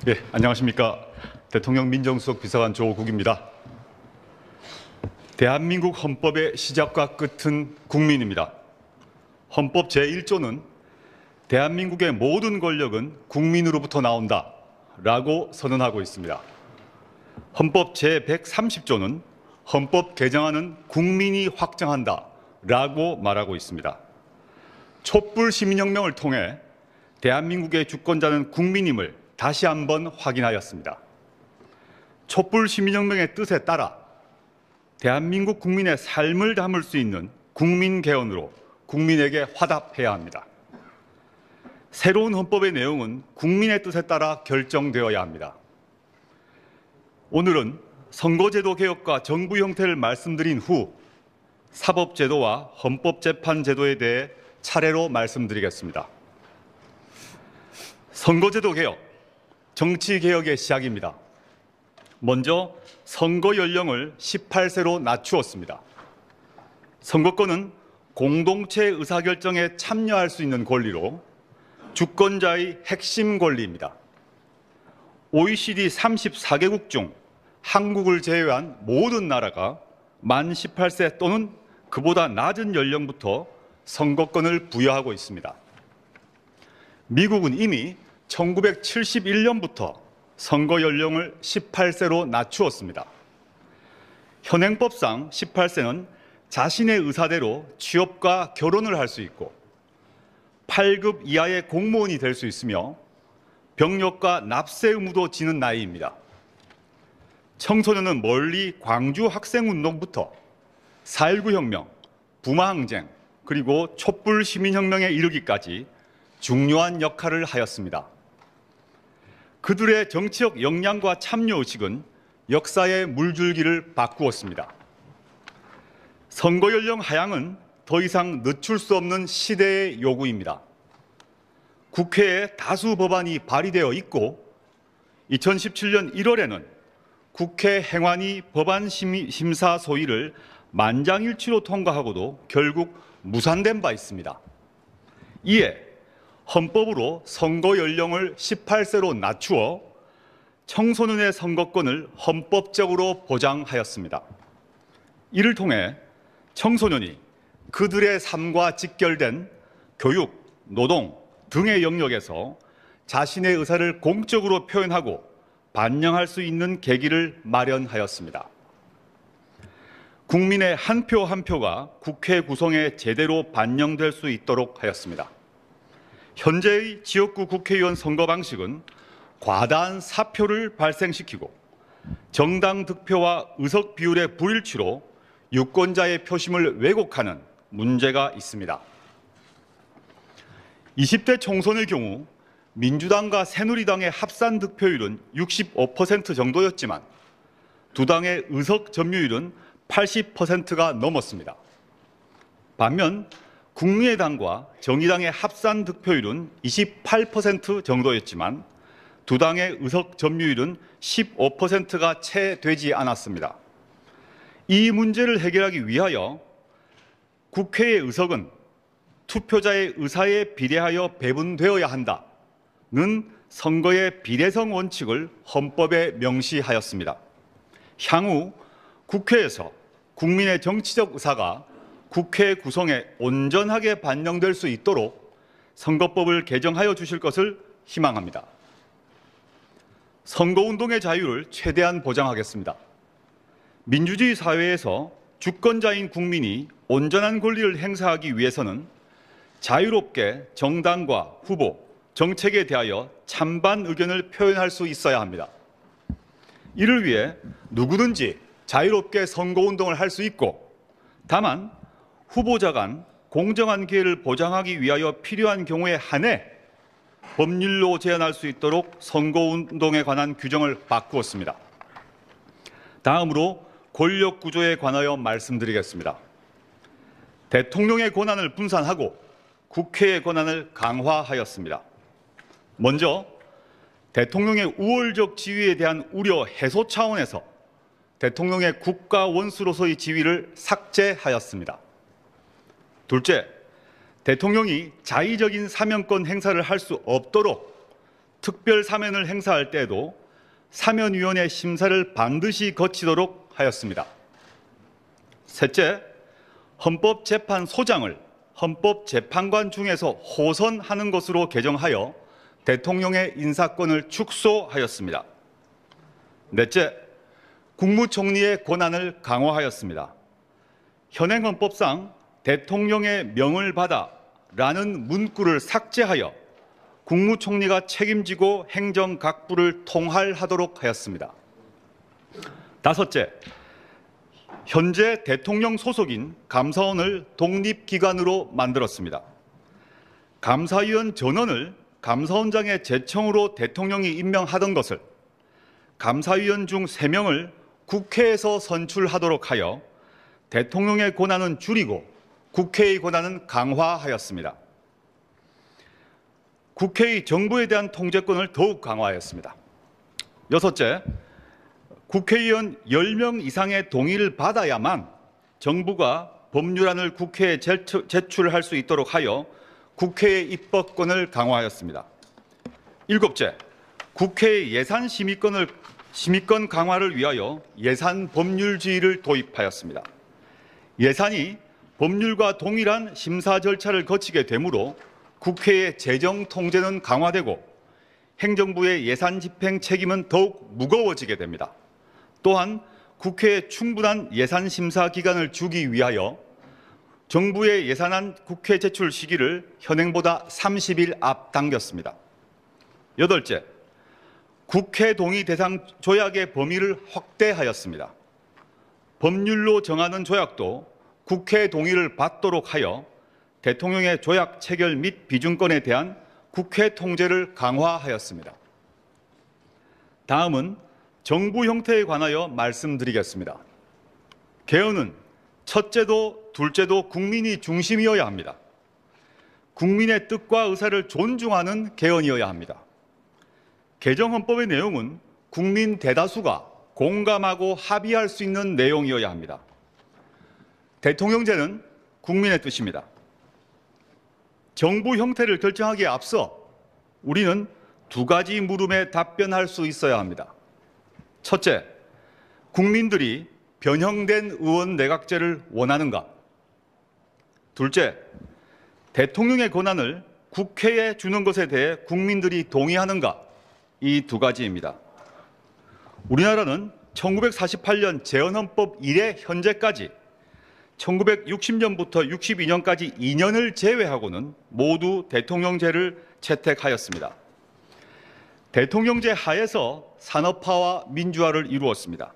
예, 안녕하십니까. 대통령 민정수석 비서관 조국입니다. 대한민국 헌법의 시작과 끝은 국민입니다. 헌법 제1조는 대한민국의 모든 권력은 국민으로부터 나온다 라고 선언하고 있습니다. 헌법 제130조는 헌법 개정안은 국민이 확정한다 라고 말하고 있습니다. 촛불 시민혁명을 통해 대한민국의 주권자는 국민임을 다시 한번 확인하였습니다. 촛불 시민혁명의 뜻에 따라 대한민국 국민의 삶을 담을 수 있는 국민개헌으로 국민에게 화답해야 합니다. 새로운 헌법의 내용은 국민의 뜻에 따라 결정되어야 합니다. 오늘은 선거제도 개혁과 정부 형태를 말씀드린 후 사법제도와 헌법재판제도에 대해 차례로 말씀드리겠습니다. 선거제도 개혁, 정치개혁의 시작입니다. 먼저 선거 연령을 18세로 낮추었습니다. 선거권은 공동체 의사결정에 참여할 수 있는 권리로 주권자의 핵심 권리입니다. OECD 34개국 중 한국을 제외한 모든 나라가 만 18세 또는 그보다 낮은 연령부터 선거권을 부여하고 있습니다. 미국은 이미 1971년부터 선거 연령을 18세로 낮추었습니다. 현행법상 18세는 자신의 의사대로 취업과 결혼을 할 수 있고 8급 이하의 공무원이 될 수 있으며 병력과 납세 의무도 지는 나이입니다. 청소년은 멀리 광주 학생운동부터 4.19 혁명, 부마항쟁, 그리고 촛불 시민혁명에 이르기까지 중요한 역할을 하였습니다. 그들의 정치적 역량과 참여의식은 역사의 물줄기를 바꾸었습니다. 선거 연령 하향은 더 이상 늦출 수 없는 시대의 요구입니다. 국회에 다수 법안이 발의되어 있고 2017년 1월에는 국회 행안위 법안 심사 소위를 만장일치로 통과하고도 결국 무산된 바 있습니다. 이에 헌법으로 선거 연령을 18세로 낮추어 청소년의 선거권을 헌법적으로 보장하였습니다. 이를 통해 청소년이 그들의 삶과 직결된 교육, 노동 등의 영역에서 자신의 의사를 공적으로 표현하고 반영할 수 있는 계기를 마련하였습니다. 국민의 한 표 한 표가 국회 구성에 제대로 반영될 수 있도록 하였습니다. 현재의 지역구 국회의원 선거 방식은 과다한 사표를 발생시키고 정당 득표와 의석 비율의 불일치로 유권자의 표심을 왜곡하는 문제가 있습니다. 20대 총선의 경우 민주당과 새누리당의 합산 득표율은 65% 정도였지만 두 당의 의석 점유율은 80%가 넘었습니다. 반면 국민의당과 정의당의 합산 득표율은 28% 정도였지만 두 당의 의석 점유율은 15%가 채 되지 않았습니다. 이 문제를 해결하기 위하여 국회의 의석은 투표자의 의사에 비례하여 배분되어야 한다는 선거의 비례성 원칙을 헌법에 명시하였습니다. 향후 국회에서 국민의 정치적 의사가 국회 구성에 온전하게 반영될 수 있도록 선거법을 개정하여 주실 것을 희망합니다. 선거운동의 자유를 최대한 보장하겠습니다. 민주주의 사회에서 주권자인 국민이 온전한 권리를 행사하기 위해서는 자유롭게 정당과 후보, 정책에 대하여 찬반 의견을 표현할 수 있어야 합니다. 이를 위해 누구든지 자유롭게 선거운동을 할 수 있고 다만 후보자 간 공정한 기회를 보장하기 위하여 필요한 경우에 한해 법률로 제한할 수 있도록 선거운동에 관한 규정을 바꾸었습니다. 다음으로 권력 구조에 관하여 말씀드리겠습니다. 대통령의 권한을 분산하고 국회의 권한을 강화하였습니다. 먼저 대통령의 우월적 지위에 대한 우려 해소 차원에서 대통령의 국가 원수로서의 지위를 삭제하였습니다. 둘째, 대통령이 자의적인 사명권 행사를 할 수 없도록 특별 사면을 행사할 때에도 사면위원회 심사를 반드시 거치도록 하였습니다. 셋째, 헌법재판소장을 헌법재판관 중에서 호선하는 것으로 개정하여 대통령의 인사권을 축소하였습니다. 넷째, 국무총리의 권한을 강화하였습니다. 현행 헌법상 대통령의 명을 받아 라는 문구를 삭제하여 국무총리가 책임지고 행정각부를 통할하도록 하였습니다. 다섯째, 현재 대통령 소속인 감사원을 독립기관으로 만들었습니다. 감사위원 전원을 감사원장의 제청으로 대통령이 임명하던 것을 감사위원 중 3명을 국회에서 선출하도록 하여 대통령의 권한은 줄이고 국회의 권한은 강화하였습니다. 국회의 정부에 대한 통제권을 더욱 강화하였습니다. 여섯째, 국회의원 10명 이상의 동의를 받아야만 정부가 법률안을 국회에 제출할 수 있도록 하여 국회의 입법권을 강화하였습니다. 일곱째, 국회의 예산 심의권 강화를 위하여 예산 법률주의를 도입하였습니다. 예산이 법률과 동일한 심사 절차를 거치게 되므로 국회의 재정 통제는 강화되고 행정부의 예산 집행 책임은 더욱 무거워지게 됩니다. 또한 국회에 충분한 예산 심사 기간을 주기 위하여 정부의 예산안 국회 제출 시기를 현행보다 30일 앞당겼습니다. 여덟째, 국회 동의 대상 조약의 범위를 확대하였습니다. 법률로 정하는 조약도 국회 동의를 받도록 하여 대통령의 조약 체결 및 비준권에 대한 국회 통제를 강화하였습니다. 다음은 정부 형태에 관하여 말씀드리겠습니다. 개헌은 첫째도 둘째도 국민이 중심이어야 합니다. 국민의 뜻과 의사를 존중하는 개헌이어야 합니다. 개정헌법의 내용은 국민 대다수가 공감하고 합의할 수 있는 내용이어야 합니다. 대통령제는 국민의 뜻입니다. 정부 형태를 결정하기에 앞서 우리는 2가지 물음에 답변할 수 있어야 합니다. 첫째, 국민들이 변형된 의원 내각제를 원하는가? 둘째, 대통령의 권한을 국회에 주는 것에 대해 국민들이 동의하는가? 이 2가지입니다. 우리나라는 1948년 재헌헌법 이래 현재까지 1960년부터 62년까지 2년을 제외하고는 모두 대통령제를 채택하였습니다. 대통령제 하에서 산업화와 민주화를 이루었습니다.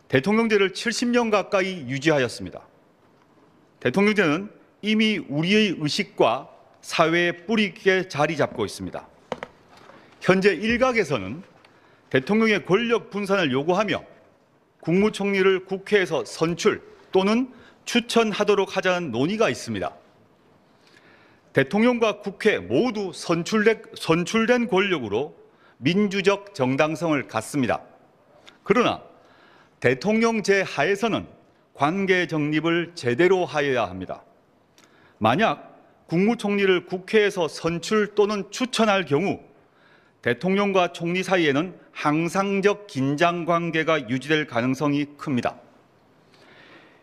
대통령제를 70년 가까이 유지하였습니다. 대통령제는 이미 우리의 의식과 사회에 뿌리 있게 자리 잡고 있습니다. 현재 일각에서는 대통령의 권력 분산을 요구하며 국무총리를 국회에서 선출 또는 추천하도록 하자는 논의가 있습니다. 대통령과 국회 모두 선출된 권력으로 민주적 정당성을 갖습니다. 그러나 대통령제 하에서는 관계 정립을 제대로 하여야 합니다. 만약 국무총리를 국회에서 선출 또는 추천할 경우 대통령과 총리 사이에는 항상적 긴장 관계가 유지될 가능성이 큽니다.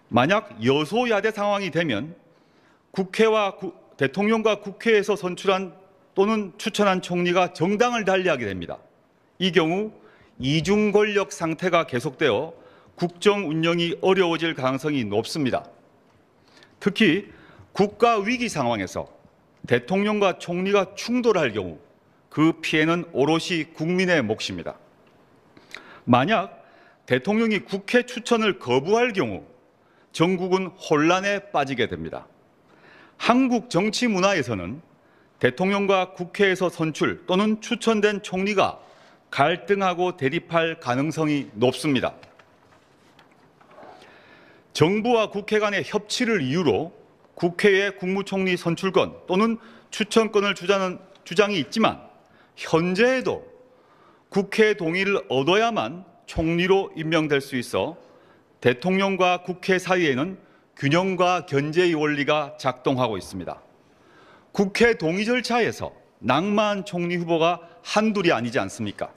만약 여소야대 상황이 되면 대통령과 국회에서 선출한 또는 추천한 총리가 정당을 달리하게 됩니다. 이 경우 이중 권력 상태가 계속되어 국정 운영이 어려워질 가능성이 높습니다. 특히 국가 위기 상황에서 대통령과 총리가 충돌할 경우 그 피해는 오롯이 국민의 몫입니다. 만약 대통령이 국회 추천을 거부할 경우 전국은 혼란에 빠지게 됩니다. 한국 정치 문화에서는 대통령과 국회에서 선출 또는 추천된 총리가 갈등하고 대립할 가능성이 높습니다. 정부와 국회 간의 협치를 이유로 국회의 국무총리 선출권 또는 추천권을 주자는 주장이 있지만 현재에도 국회 동의를 얻어야만 총리로 임명될 수 있어 대통령과 국회 사이에는 균형과 견제의 원리가 작동하고 있습니다. 국회 동의 절차에서 낭만 총리 후보가 한둘이 아니지 않습니까?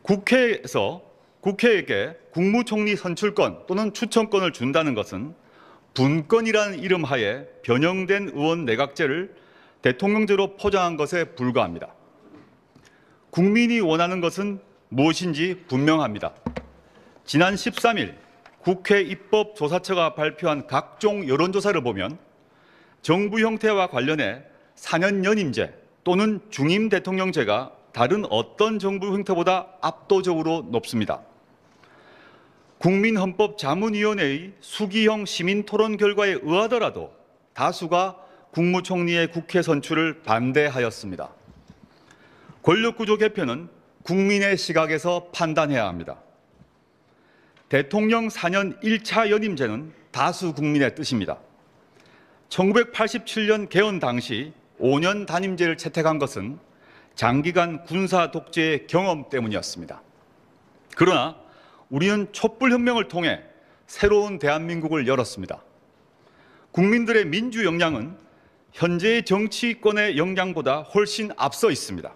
국회에서 국회에게 국무총리 선출권 또는 추천권을 준다는 것은 분권이라는 이름 하에 변형된 의원 내각제를 대통령제로 포장한 것에 불과합니다. 국민이 원하는 것은 무엇인지 분명합니다. 지난 13일 국회 입법조사처가 발표한 각종 여론조사를 보면 정부 형태와 관련해 4년 연임제 또는 중임 대통령제가 다른 어떤 정부 형태보다 압도적으로 높습니다. 국민헌법자문위원회의 수기형 시민토론 결과에 의하더라도 다수가 국무총리의 국회 선출을 반대하였습니다. 권력구조 개편은 국민의 시각에서 판단해야 합니다. 대통령 4년 1차 연임제는 다수 국민의 뜻입니다. 1987년 개헌 당시 5년 단임제를 채택한 것은 장기간 군사 독재의 경험 때문이었습니다. 그러나 우리는 촛불혁명을 통해 새로운 대한민국을 열었습니다. 국민들의 민주 역량은 현재의 정치권의 역량보다 훨씬 앞서 있습니다.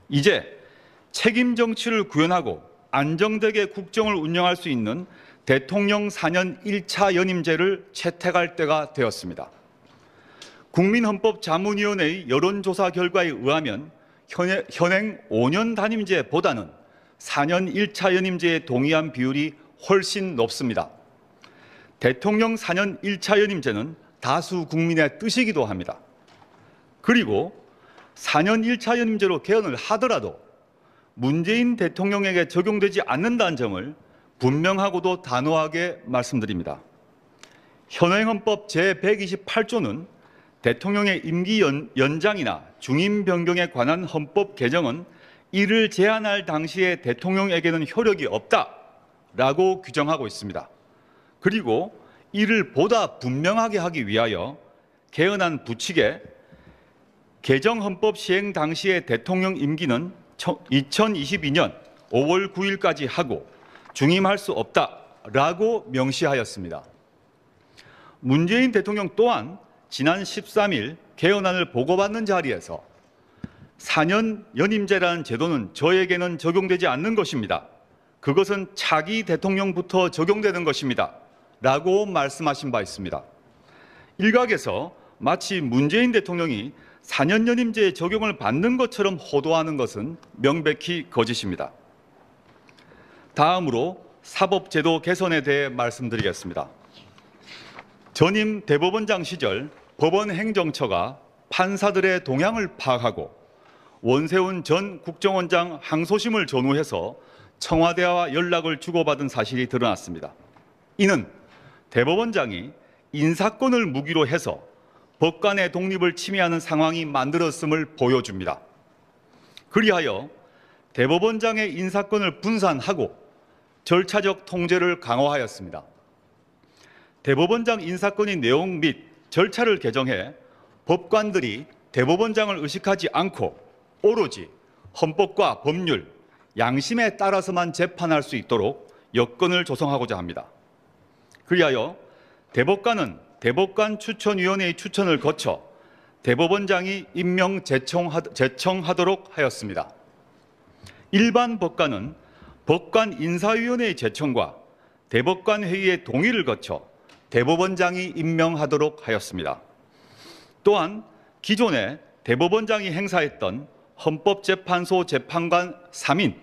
이제 책임 정치를 구현하고 안정되게 국정을 운영할 수 있는 대통령 4년 1차 연임제를 채택할 때가 되었습니다. 국민헌법자문위원회의 여론조사 결과에 의하면 현행 5년 단임제보다는 4년 1차 연임제에 동의한 비율이 훨씬 높습니다. 대통령 4년 1차 연임제는 다수 국민의 뜻이기도 합니다. 그리고 4년 1차 연임제로 개헌을 하더라도 문재인 대통령에게 적용되지 않는다는 점을 분명하고도 단호하게 말씀드립니다. 현행 헌법 제128조는 대통령의 임기 연장이나 중임 변경에 관한 헌법 개정은 이를 제한할 당시에 대통령에게는 효력이 없다라고 규정하고 있습니다. 그리고 이를 보다 분명하게 하기 위하여 개헌안 부칙에 개정 헌법 시행 당시의 대통령 임기는 2022년 5월 9일까지 하고 중임할 수 없다라고 명시하였습니다. 문재인 대통령 또한 지난 13일 개헌안을 보고받는 자리에서 4년 연임제라는 제도는 저에게는 적용되지 않는 것입니다. 그것은 차기 대통령부터 적용되는 것입니다. 라고 말씀하신 바 있습니다. 일각에서 마치 문재인 대통령이 4년 연임제의 적용을 받는 것처럼 호도하는 것은 명백히 거짓입니다. 다음으로 사법제도 개선에 대해 말씀드리겠습니다. 전임 대법원장 시절 법원행정처가 판사들의 동향을 파악하고 원세훈 전 국정원장 항소심을 전후해서 청와대와 연락을 주고받은 사실이 드러났습니다. 이는 대법원장이 인사권을 무기로 해서 법관의 독립을 침해하는 상황이 만들었음을 보여줍니다. 그리하여 대법원장의 인사권을 분산하고 절차적 통제를 강화하였습니다. 대법원장 인사권의 내용 및 절차를 개정해 법관들이 대법원장을 의식하지 않고 오로지 헌법과 법률, 양심에 따라서만 재판할 수 있도록 여건을 조성하고자 합니다. 그리하여 대법관은 대법관 추천위원회의 추천을 거쳐 대법원장이 임명 제청하도록 하였습니다. 일반 법관은 법관 인사위원회의 제청과 대법관 회의의 동의를 거쳐 대법원장이 임명하도록 하였습니다. 또한 기존에 대법원장이 행사했던 헌법재판소 재판관 3인,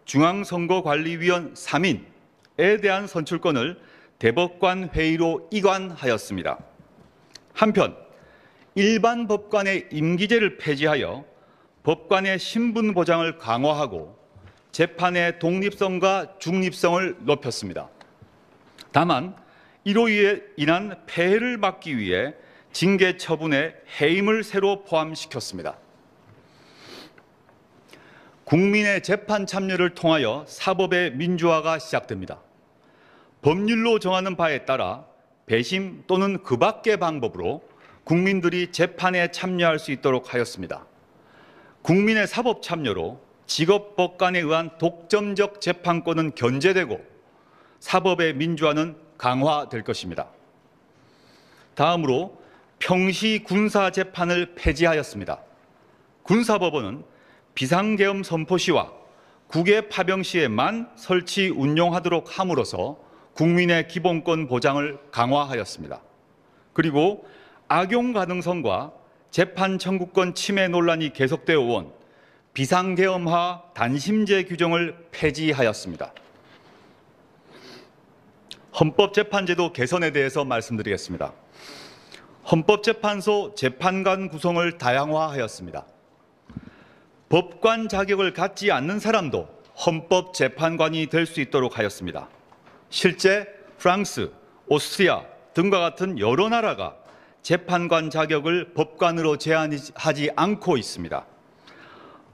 중앙선거관리위원 3인에 대한 선출권을 대법관 회의로 이관하였습니다. 한편 일반 법관의 임기제를 폐지하여 법관의 신분 보장을 강화하고 재판의 독립성과 중립성을 높였습니다. 다만 이로 인한 폐해를 막기 위해 징계 처분에 해임을 새로 포함시켰습니다. 국민의 재판 참여를 통하여 사법의 민주화가 시작됩니다. 법률로 정하는 바에 따라 배심 또는 그 밖의 방법으로 국민들이 재판에 참여할 수 있도록 하였습니다. 국민의 사법 참여로 직업법관에 의한 독점적 재판권은 견제되고 사법의 민주화는 강화될 것입니다. 다음으로 평시 군사재판을 폐지하였습니다. 군사법원은 비상계엄 선포 시와 국외 파병 시에만 설치 운용하도록 함으로써 국민의 기본권 보장을 강화하였습니다. 그리고 악용 가능성과 재판 청구권 침해 논란이 계속되어 온 비상계엄화 단심제 규정을 폐지하였습니다. 헌법재판제도 개선에 대해서 말씀드리겠습니다. 헌법재판소 재판관 구성을 다양화하였습니다. 법관 자격을 갖지 않는 사람도 헌법재판관이 될 수 있도록 하였습니다. 실제 프랑스, 오스트리아 등과 같은 여러 나라가 재판관 자격을 법관으로 제한하지 않고 있습니다.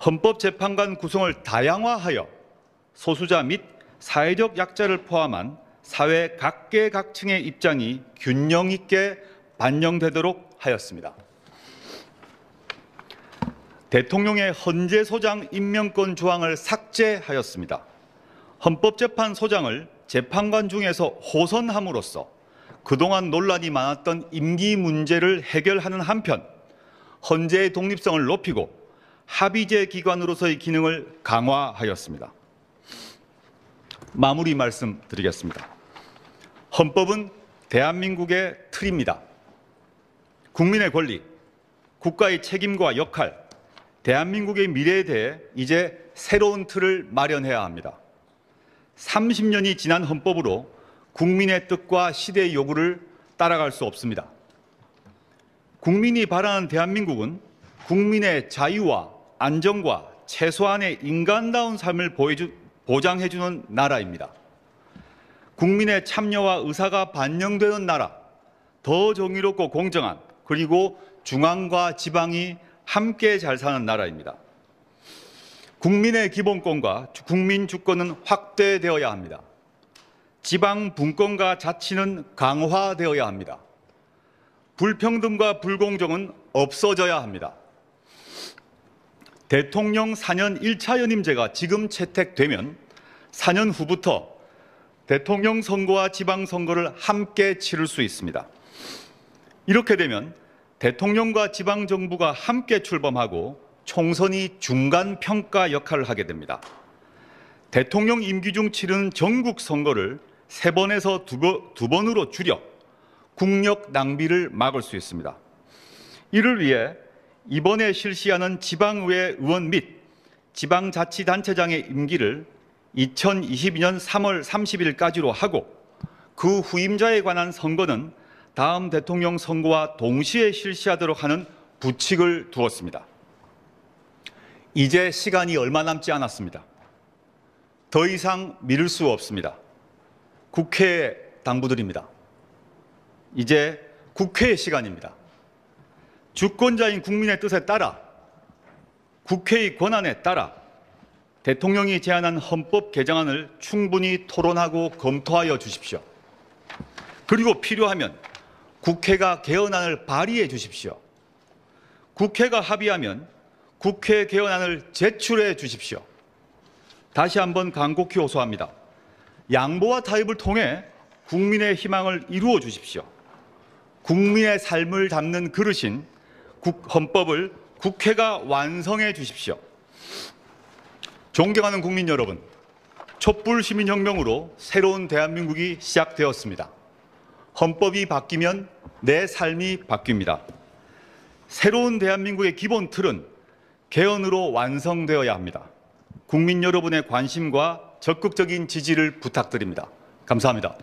헌법재판관 구성을 다양화하여 소수자 및 사회적 약자를 포함한 사회 각계각층의 입장이 균형 있게 반영되도록 하였습니다. 대통령의 헌재소장 임명권 조항을 삭제하였습니다. 헌법재판소장을 재판관 중에서 호선함으로써 그동안 논란이 많았던 임기 문제를 해결하는 한편 헌재의 독립성을 높이고 합의제 기관으로서의 기능을 강화하였습니다. 마무리 말씀드리겠습니다. 헌법은 대한민국의 틀입니다. 국민의 권리, 국가의 책임과 역할, 대한민국의 미래에 대해 이제 새로운 틀을 마련해야 합니다. 30년이 지난 헌법으로 국민의 뜻과 시대의 요구를 따라갈 수 없습니다. 국민이 바라는 대한민국은 국민의 자유와 안정과 최소한의 인간다운 삶을 보장해주는 나라입니다. 국민의 참여와 의사가 반영되는 나라, 더 정의롭고 공정한, 그리고 중앙과 지방이 함께 잘 사는 나라입니다. 국민의 기본권과 국민 주권은 확대되어야 합니다. 지방 분권과 자치는 강화되어야 합니다. 불평등과 불공정은 없어져야 합니다. 대통령 4년 1차 연임제가 지금 채택되면 4년 후부터 대통령 선거와 지방선거를 함께 치를 수 있습니다. 이렇게 되면 대통령과 지방정부가 함께 출범하고 총선이 중간평가 역할을 하게 됩니다. 대통령 임기 중 치르는 전국 선거를 3번에서 2번으로 줄여 국력 낭비를 막을 수 있습니다. 이를 위해 이번에 실시하는 지방의회 의원 및 지방자치단체장의 임기를 2022년 3월 30일까지로 하고 그 후임자에 관한 선거는 다음 대통령 선거와 동시에 실시하도록 하는 부칙을 두었습니다. 이제 시간이 얼마 남지 않았습니다. 더 이상 미룰 수 없습니다. 국회에 당부드립니다. 이제 국회의 시간입니다. 주권자인 국민의 뜻에 따라 국회의 권한에 따라 대통령이 제안한 헌법 개정안을 충분히 토론하고 검토하여 주십시오. 그리고 필요하면 국회가 개헌안을 발의해 주십시오. 국회가 합의하면 국회 개헌안을 제출해 주십시오. 다시 한번 간곡히 호소합니다. 양보와 타협을 통해 국민의 희망을 이루어 주십시오. 국민의 삶을 담는 그릇인 헌법을 국회가 완성해 주십시오. 존경하는 국민 여러분, 촛불 시민혁명으로 새로운 대한민국이 시작되었습니다. 헌법이 바뀌면 내 삶이 바뀝니다. 새로운 대한민국의 기본 틀은 개헌으로 완성되어야 합니다. 국민 여러분의 관심과 적극적인 지지를 부탁드립니다. 감사합니다.